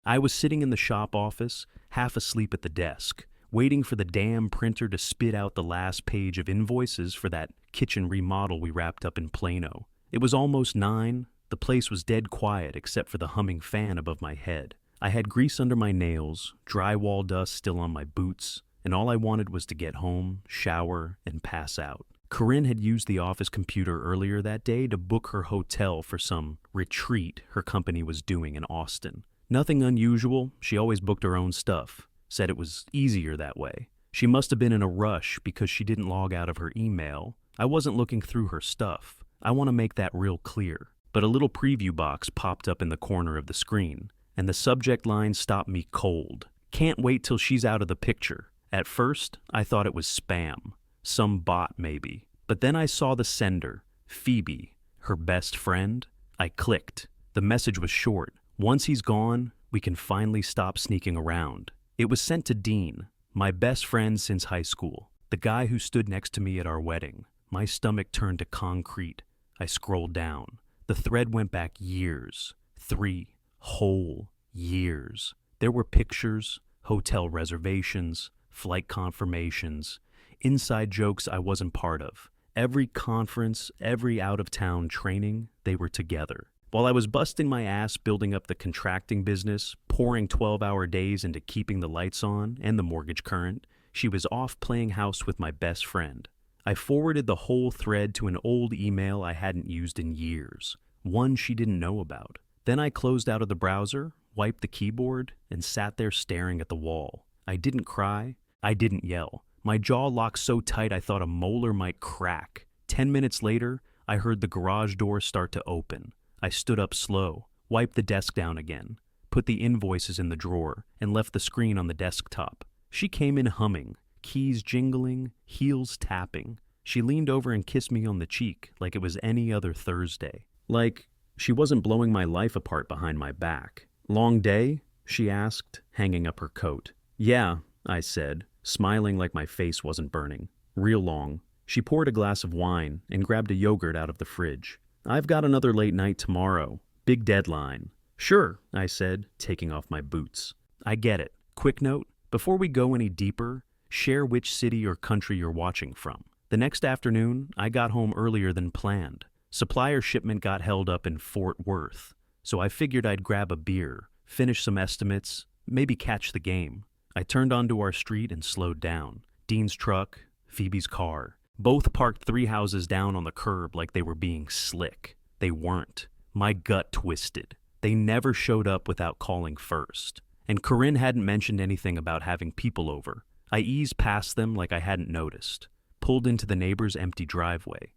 I was sitting in the shop office, half asleep at the desk, waiting for the damn printer to spit out the last page of invoices for that kitchen remodel we wrapped up in Plano. It was almost 9. The place was dead quiet except for the humming fan above my head. I had grease under my nails, drywall dust still on my boots, and all I wanted was to get home, shower, and pass out. Corinne had used the office computer earlier that day to book her hotel for some retreat her company was doing in Austin. Nothing unusual, she always booked her own stuff, said it was easier that way. She must have been in a rush because she didn't log out of her email. I wasn't looking through her stuff. I want to make that real clear. But a little preview box popped up in the corner of the screen, and the subject line stopped me cold. Can't wait till she's out of the picture. At first, I thought it was spam. Some bot maybe. But then I saw the sender, Phoebe, her best friend. I clicked. The message was short. Once he's gone, we can finally stop sneaking around. It was sent to Dean, my best friend since high school, the guy who stood next to me at our wedding. My stomach turned to concrete. I scrolled down. The thread went back years. 3 whole years. There were pictures, hotel reservations, flight confirmations, inside jokes I wasn't part of. Every conference, every out-of-town training, they were together. While I was busting my ass building up the contracting business, pouring 12-hour days into keeping the lights on and the mortgage current, she was off playing house with my best friend. I forwarded the whole thread to an old email I hadn't used in years, one she didn't know about. Then I closed out of the browser, wiped the keyboard, and sat there staring at the wall. I didn't cry. I didn't yell. My jaw locked so tight I thought a molar might crack. 10 minutes later, I heard the garage door start to open. I stood up slow, wiped the desk down again, put the invoices in the drawer, and left the screen on the desktop. She came in humming, keys jingling, heels tapping. She leaned over and kissed me on the cheek like it was any other Thursday. Like she wasn't blowing my life apart behind my back. "Long day?" she asked, hanging up her coat. "Yeah," I said, smiling like my face wasn't burning. "Real long." She poured a glass of wine and grabbed a yogurt out of the fridge. "I've got another late night tomorrow. Big deadline." "Sure," I said, taking off my boots. "I get it. Quick note, before we go any deeper, share which city or country you're watching from." The next afternoon, I got home earlier than planned. Supplier shipment got held up in Fort Worth, so I figured I'd grab a beer, finish some estimates, maybe catch the game. I turned onto our street and slowed down. Dean's truck, Phoebe's car. Both parked 3 houses down on the curb like they were being slick. They weren't. My gut twisted. They never showed up without calling first. And Corinne hadn't mentioned anything about having people over. I eased past them like I hadn't noticed. Pulled into the neighbor's empty driveway.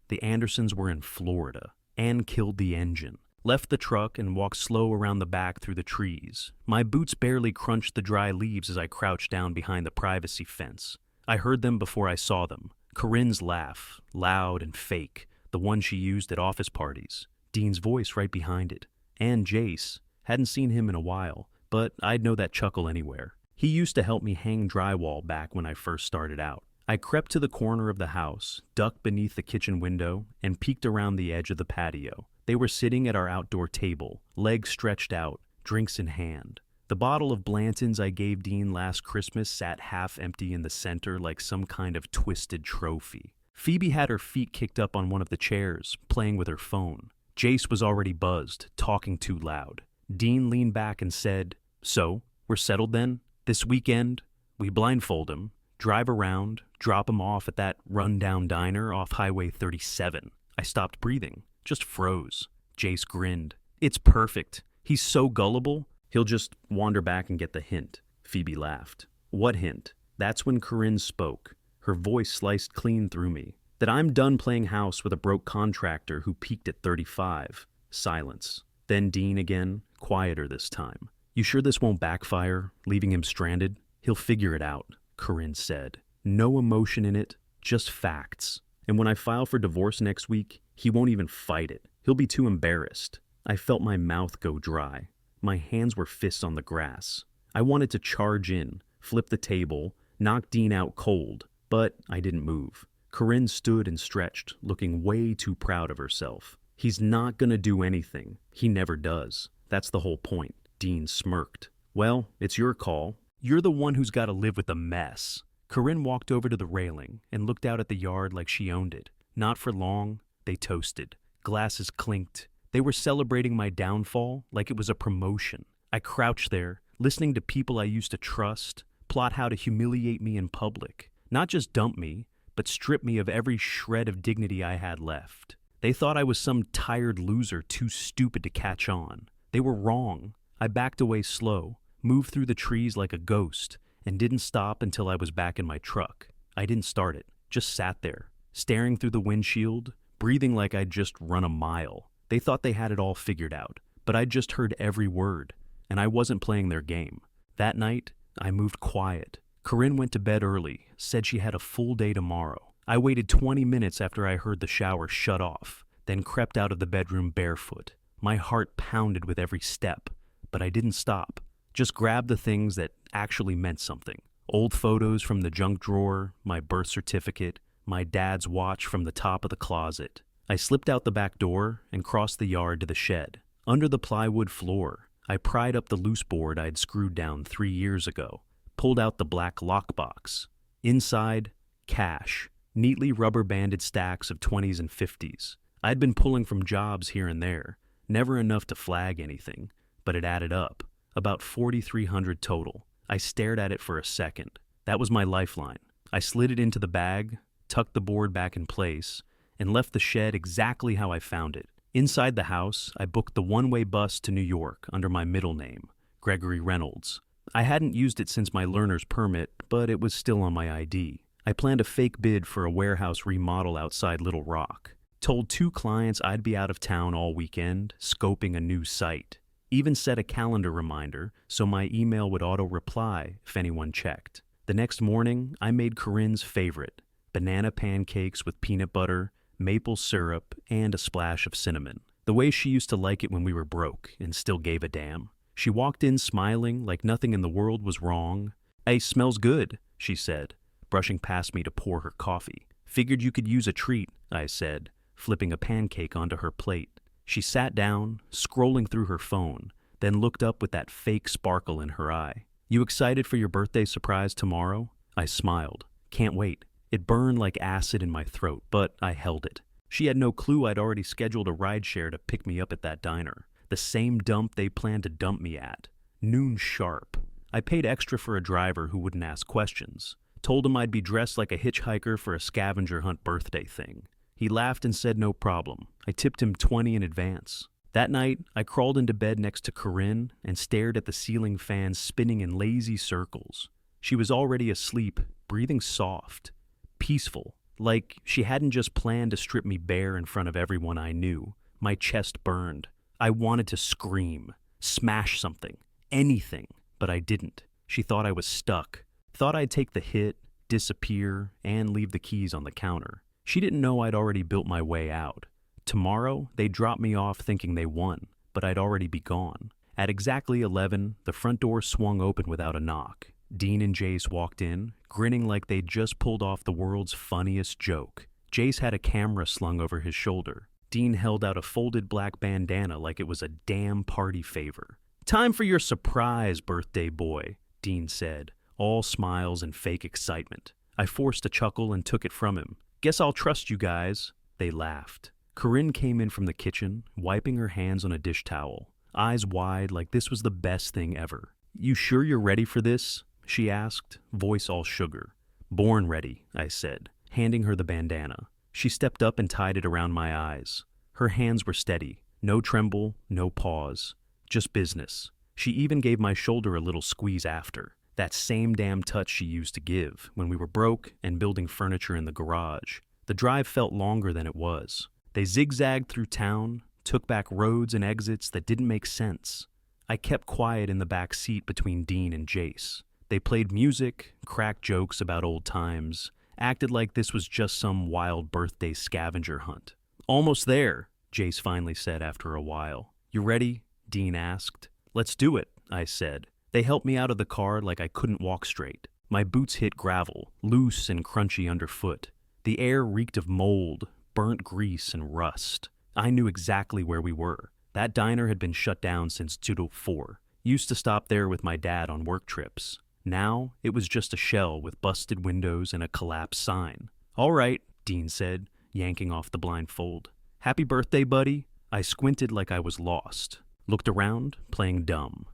The Andersons were in Florida. Ann killed the engine. Left the truck and walked slow around the back through the trees. My boots barely crunched the dry leaves as I crouched down behind the privacy fence. I heard them before I saw them. Corinne's laugh, loud and fake, the one she used at office parties. Dean's voice right behind it. And Jace. Hadn't seen him in a while, but I'd know that chuckle anywhere. He used to help me hang drywall back when I first started out. I crept to the corner of the house, ducked beneath the kitchen window, and peeked around the edge of the patio. They were sitting at our outdoor table, legs stretched out, drinks in hand. The bottle of Blanton's I gave Dean last Christmas sat half empty in the center like some kind of twisted trophy. Phoebe had her feet kicked up on one of the chairs, playing with her phone. Jace was already buzzed, talking too loud. Dean leaned back and said, "So, we're settled then? This weekend, we blindfold him, drive around, drop him off at that rundown diner off Highway 37. I stopped breathing, just froze. Jace grinned. "It's perfect. He's so gullible. He'll just wander back and get the hint." Phoebe laughed. "What hint?" That's when Corinne spoke. Her voice sliced clean through me. "That I'm done playing house with a broke contractor who peaked at 35. Silence. Then Dean again, quieter this time. "You sure this won't backfire, leaving him stranded?" "He'll figure it out," Corinne said. "No emotion in it, just facts. And when I file for divorce next week, he won't even fight it. He'll be too embarrassed." I felt my mouth go dry. My hands were fists on the grass. I wanted to charge in, flip the table, knock Dean out cold, but I didn't move. Corinne stood and stretched, looking way too proud of herself. "He's not gonna do anything. He never does. That's the whole point. Dean smirked. Well, it's your call. You're the one who's got to live with the mess. Corinne walked over to the railing and looked out at the yard like she owned it. Not for long, they toasted. Glasses clinked. They were celebrating my downfall like it was a promotion. I crouched there, listening to people I used to trust, plot how to humiliate me in public. Not just dump me, but strip me of every shred of dignity I had left. They thought I was some tired loser too stupid to catch on. They were wrong. I backed away slow, moved through the trees like a ghost, and didn't stop until I was back in my truck. I didn't start it, just sat there, staring through the windshield, breathing like I'd just run a mile. They thought they had it all figured out, but I'd just heard every word, and I wasn't playing their game. That night, I moved quiet. Corinne went to bed early, said she had a full day tomorrow. I waited 20 minutes after I heard the shower shut off, then crept out of the bedroom barefoot. My heart pounded with every step, but I didn't stop. Just grabbed the things that actually meant something. Old photos from the junk drawer, my birth certificate, my dad's watch from the top of the closet. I slipped out the back door and crossed the yard to the shed. Under the plywood floor, I pried up the loose board I'd screwed down 3 years ago, pulled out the black lockbox. Inside, cash, neatly rubber-banded stacks of 20s and 50s. I'd been pulling from jobs here and there, never enough to flag anything, but it added up. About $4,300 total. I stared at it for a second. That was my lifeline. I slid it into the bag, tucked the board back in place, and left the shed exactly how I found it. Inside the house, I booked the one-way bus to New York under my middle name, Gregory Reynolds. I hadn't used it since my learner's permit, but it was still on my ID. I planned a fake bid for a warehouse remodel outside Little Rock. Told 2 clients I'd be out of town all weekend, scoping a new site. Even set a calendar reminder so my email would auto-reply if anyone checked. The next morning, I made Corinne's favorite, banana pancakes with peanut butter, maple syrup, and a splash of cinnamon. The way she used to like it when we were broke and still gave a damn. She walked in smiling like nothing in the world was wrong. "Hey, smells good," she said, brushing past me to pour her coffee. "Figured you could use a treat," I said, flipping a pancake onto her plate. She sat down, scrolling through her phone, then looked up with that fake sparkle in her eye. "You excited for your birthday surprise tomorrow?" I smiled. "Can't wait." It burned like acid in my throat, but I held it. She had no clue I'd already scheduled a rideshare to pick me up at that diner. The same dump they planned to dump me at. Noon sharp. I paid extra for a driver who wouldn't ask questions. Told him I'd be dressed like a hitchhiker for a scavenger hunt birthday thing. He laughed and said no problem. I tipped him $20 in advance. That night, I crawled into bed next to Corinne and stared at the ceiling fan spinning in lazy circles. She was already asleep, breathing soft, peaceful, like she hadn't just planned to strip me bare in front of everyone I knew. My chest burned. I wanted to scream, smash something, anything, but I didn't. She thought I was stuck. Thought I'd take the hit, disappear, and leave the keys on the counter. She didn't know I'd already built my way out. Tomorrow, they'd drop me off thinking they won, but I'd already be gone. At exactly 11, the front door swung open without a knock. Dean and Jace walked in, grinning like they'd just pulled off the world's funniest joke. Jace had a camera slung over his shoulder. Dean held out a folded black bandana like it was a damn party favor. "Time for your surprise, birthday boy," Dean said, all smiles and fake excitement. I forced a chuckle and took it from him. "Guess I'll trust you guys." They laughed. Corinne came in from the kitchen, wiping her hands on a dish towel, eyes wide like this was the best thing ever. "You sure you're ready for this?" she asked, voice all sugar. "Born ready," I said, handing her the bandana. She stepped up and tied it around my eyes. Her hands were steady, no tremble, no pause, just business. She even gave my shoulder a little squeeze after, that same damn touch she used to give when we were broke and building furniture in the garage. The drive felt longer than it was. They zigzagged through town, took back roads and exits that didn't make sense. I kept quiet in the back seat between Dean and Jace. They played music, cracked jokes about old times, acted like this was just some wild birthday scavenger hunt. "Almost there," Jace finally said after a while. "You ready?" Dean asked. "Let's do it," I said. They helped me out of the car like I couldn't walk straight. My boots hit gravel, loose and crunchy underfoot. The air reeked of mold, burnt grease, and rust. I knew exactly where we were. That diner had been shut down since 2004. Used to stop there with my dad on work trips. Now, it was just a shell with busted windows and a collapsed sign. "All right," Dean said, yanking off the blindfold. "Happy birthday, buddy." I squinted like I was lost. Looked around, playing dumb.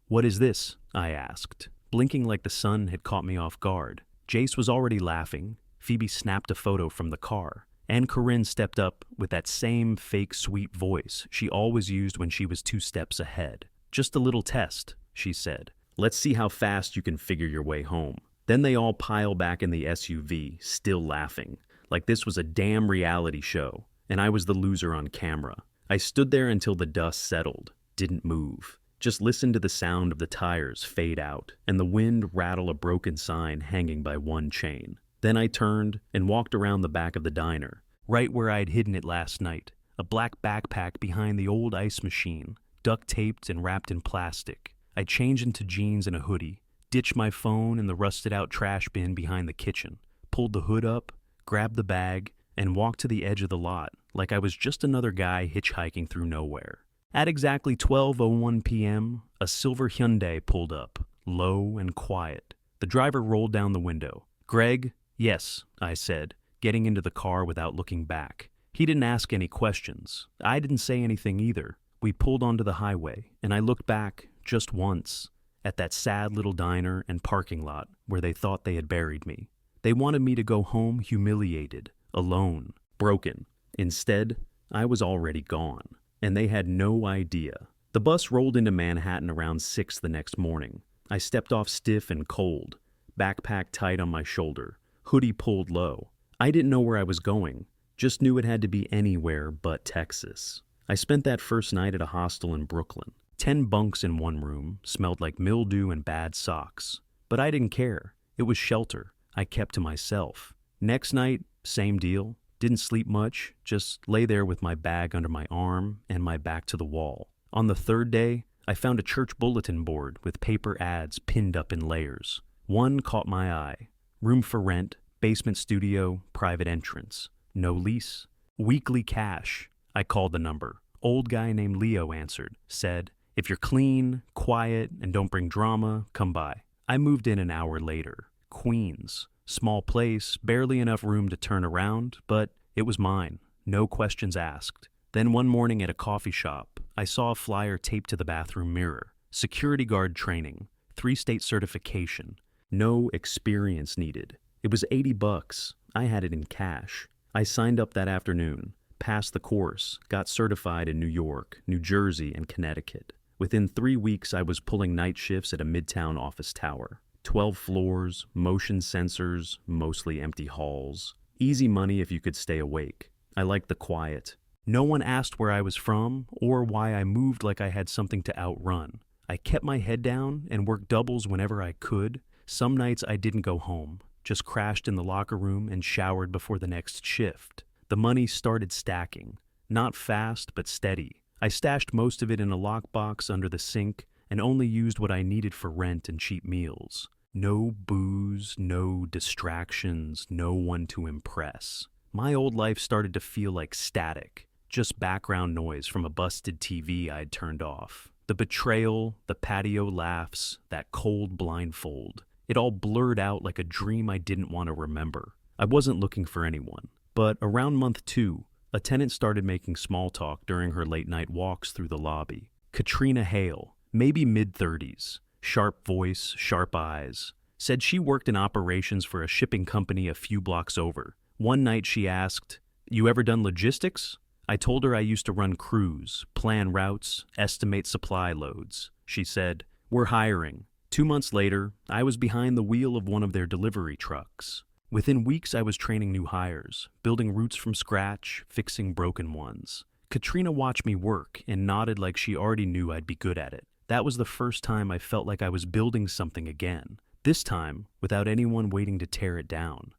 "What is this?" I asked, blinking like the sun had caught me off guard. Jace was already laughing. Phoebe snapped a photo from the car. And Corinne stepped up with that same fake sweet voice she always used when she was 2 steps ahead. "Just a little test," she said. "Let's see how fast you can figure your way home." Then they all pile back in the SUV, still laughing, like this was a damn reality show, and I was the loser on camera. I stood there until the dust settled, didn't move. Just listened to the sound of the tires fade out, and the wind rattle a broken sign hanging by one chain. Then I turned and walked around the back of the diner, right where I'd hidden it last night, a black backpack behind the old ice machine, duct-taped and wrapped in plastic. I changed into jeans and a hoodie, ditched my phone in the rusted-out trash bin behind the kitchen, pulled the hood up, grabbed the bag, and walked to the edge of the lot like I was just another guy hitchhiking through nowhere. At exactly 12:01 p.m., a silver Hyundai pulled up, low and quiet. The driver rolled down the window. "Greg?" "Yes," I said, getting into the car without looking back. He didn't ask any questions. I didn't say anything either. We pulled onto the highway, and I looked back, just once, at that sad little diner and parking lot where they thought they had buried me. They wanted me to go home humiliated, alone, broken. Instead, I was already gone, and they had no idea. The bus rolled into Manhattan around 6 the next morning. I stepped off stiff and cold, backpack tight on my shoulder, hoodie pulled low. I didn't know where I was going, just knew it had to be anywhere but Texas. I spent that first night at a hostel in Brooklyn. 10 bunks in one room, smelled like mildew and bad socks. But I didn't care. It was shelter. I kept to myself. Next night, same deal. Didn't sleep much, just lay there with my bag under my arm and my back to the wall. On the 3rd day, I found a church bulletin board with paper ads pinned up in layers. One caught my eye. Room for rent, basement studio, private entrance. No lease. Weekly cash. I called the number. Old guy named Leo answered, said, "If you're clean, quiet, and don't bring drama, come by." I moved in an hour later. Queens. Small place, barely enough room to turn around, but it was mine. No questions asked. Then one morning at a coffee shop, I saw a flyer taped to the bathroom mirror. Security guard training. 3-state certification. No experience needed. It was $80. I had it in cash. I signed up that afternoon, passed the course, got certified in New York, New Jersey, and Connecticut. Within 3 weeks, I was pulling night shifts at a midtown office tower. 12 floors, motion sensors, mostly empty halls. Easy money if you could stay awake. I liked the quiet. No one asked where I was from or why I moved like I had something to outrun. I kept my head down and worked doubles whenever I could. Some nights I didn't go home, just crashed in the locker room and showered before the next shift. The money started stacking. Not fast, but steady. I stashed most of it in a lockbox under the sink and only used what I needed for rent and cheap meals. No booze, no distractions, no one to impress. My old life started to feel like static, just background noise from a busted TV I'd turned off. The betrayal, the patio laughs, that cold blindfold. It all blurred out like a dream I didn't want to remember. I wasn't looking for anyone. But around month 2, a tenant started making small talk during her late-night walks through the lobby. Katrina Hale, maybe mid-30s, sharp voice, sharp eyes, said she worked in operations for a shipping company a few blocks over. One night she asked, "You ever done logistics?" I told her I used to run crews, plan routes, estimate supply loads. She said, "We're hiring." 2 months later, I was behind the wheel of one of their delivery trucks. Within weeks, I was training new hires, building routes from scratch, fixing broken ones. Katrina watched me work and nodded like she already knew I'd be good at it. That was the first time I felt like I was building something again, this time without anyone waiting to tear it down.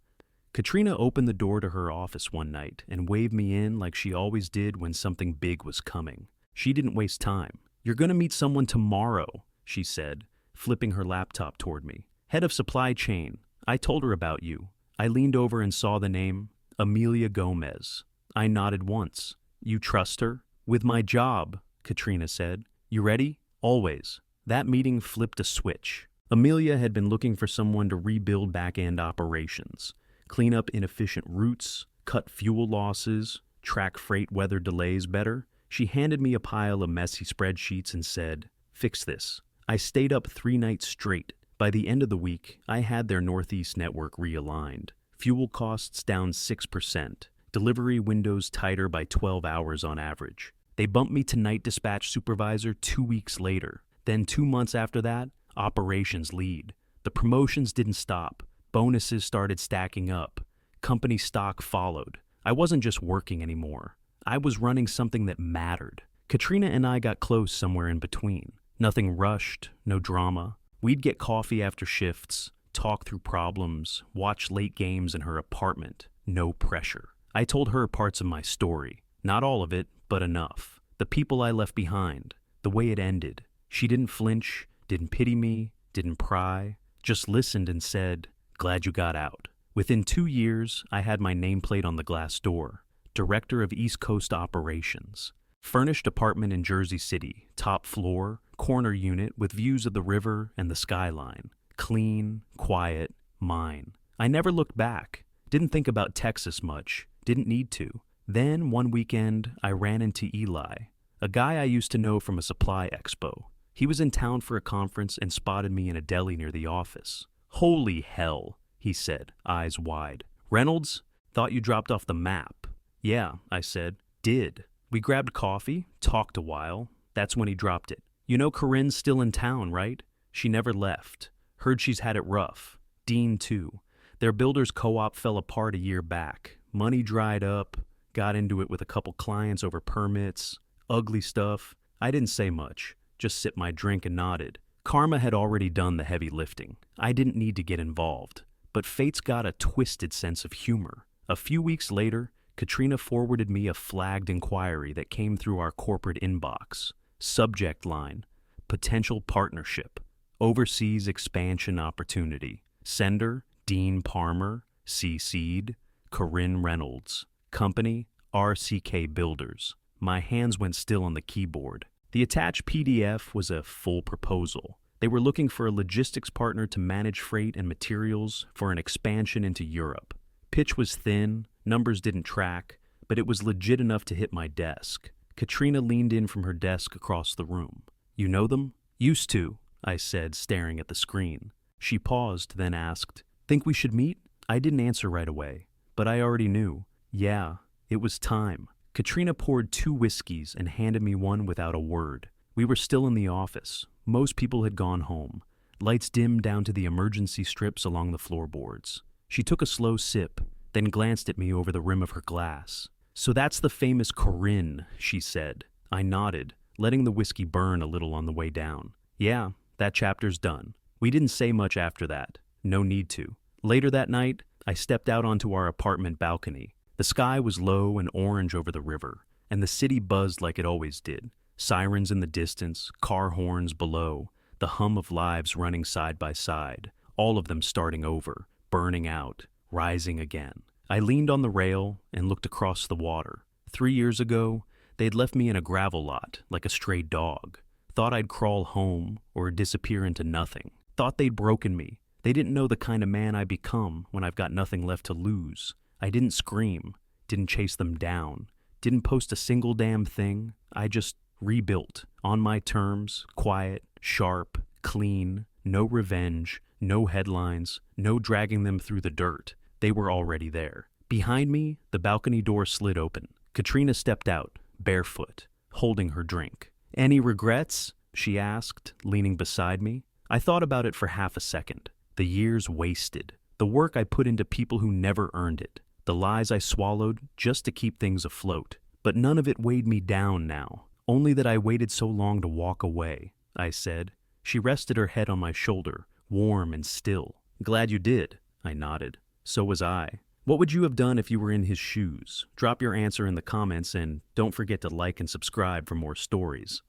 Katrina opened the door to her office one night and waved me in like she always did when something big was coming. She didn't waste time. "You're gonna meet someone tomorrow," she said, flipping her laptop toward me. "Head of supply chain. I told her about you." I leaned over and saw the name, Amelia Gomez. I nodded once. "You trust her?" "With my job," Katrina said. "You ready?" "Always." That meeting flipped a switch. Amelia had been looking for someone to rebuild back-end operations, clean up inefficient routes, cut fuel losses, track freight weather delays better. She handed me a pile of messy spreadsheets and said, "Fix this." I stayed up 3 nights straight. By the end of the week, I had their Northeast network realigned. Fuel costs down 6%, delivery windows tighter by 12 hours on average. They bumped me to night dispatch supervisor 2 weeks later. Then 2 months after that, operations lead. The promotions didn't stop. Bonuses started stacking up. Company stock followed. I wasn't just working anymore. I was running something that mattered. Katrina and I got close somewhere in between. Nothing rushed, no drama. We'd get coffee after shifts, talk through problems, watch late games in her apartment. No pressure. I told her parts of my story. Not all of it, but enough. The people I left behind. The way it ended. She didn't flinch, didn't pity me, didn't pry. Just listened and said, "Glad you got out." Within 2 years, I had my nameplate on the glass door. Director of East Coast Operations. Furnished apartment in Jersey City, top floor, corner unit with views of the river and the skyline. Clean, quiet, mine. I never looked back. Didn't think about Texas much. Didn't need to. Then, one weekend, I ran into Eli, a guy I used to know from a supply expo. He was in town for a conference and spotted me in a deli near the office. "Holy hell," he said, eyes wide. "Reynolds, thought you dropped off the map." "Yeah," I said. "Did." We grabbed coffee, talked a while. That's when he dropped it. "You know Corinne's still in town, right? She never left. Heard she's had it rough. Dean, too. Their builder's co-op fell apart a year back. Money dried up. Got into it with a couple clients over permits. Ugly stuff." I didn't say much. Just sipped my drink and nodded. Karma had already done the heavy lifting. I didn't need to get involved. But fate's got a twisted sense of humor. A few weeks later, Katrina forwarded me a flagged inquiry that came through our corporate inbox. Subject line, potential partnership, overseas expansion opportunity. Sender, Dean Palmer, CC'd, Corinne Reynolds. Company, RCK Builders. My hands went still on the keyboard. The attached PDF was a full proposal. They were looking for a logistics partner to manage freight and materials for an expansion into Europe. Pitch was thin, numbers didn't track, but it was legit enough to hit my desk. Katrina leaned in from her desk across the room. "You know them?" "Used to," I said, staring at the screen. She paused, then asked, "Think we should meet?" I didn't answer right away, but I already knew. Yeah, it was time. Katrina poured 2 whiskeys and handed me one without a word. We were still in the office. Most people had gone home. Lights dimmed down to the emergency strips along the floorboards. She took a slow sip, then glanced at me over the rim of her glass. "So that's the famous Corinne," she said. I nodded, letting the whiskey burn a little on the way down. "Yeah, that chapter's done." We didn't say much after that. No need to. Later that night, I stepped out onto our apartment balcony. The sky was low and orange over the river, and the city buzzed like it always did. Sirens in the distance, car horns below, the hum of lives running side by side, all of them starting over, burning out, rising again. I leaned on the rail and looked across the water. 3 years ago, they'd left me in a gravel lot, like a stray dog. Thought I'd crawl home or disappear into nothing. Thought they'd broken me. They didn't know the kind of man I become when I've got nothing left to lose. I didn't scream, didn't chase them down, didn't post a single damn thing. I just rebuilt, on my terms, quiet, sharp, clean, no revenge, no headlines, no dragging them through the dirt. They were already there. Behind me, the balcony door slid open. Katrina stepped out, barefoot, holding her drink. "Any regrets?" she asked, leaning beside me. I thought about it for half a second. The years wasted. The work I put into people who never earned it. The lies I swallowed just to keep things afloat. But none of it weighed me down now. Only that I waited so long to walk away, I said. She rested her head on my shoulder, warm and still. "Glad you did," I nodded. "So was I." What would you have done if you were in his shoes? Drop your answer in the comments and don't forget to like and subscribe for more stories.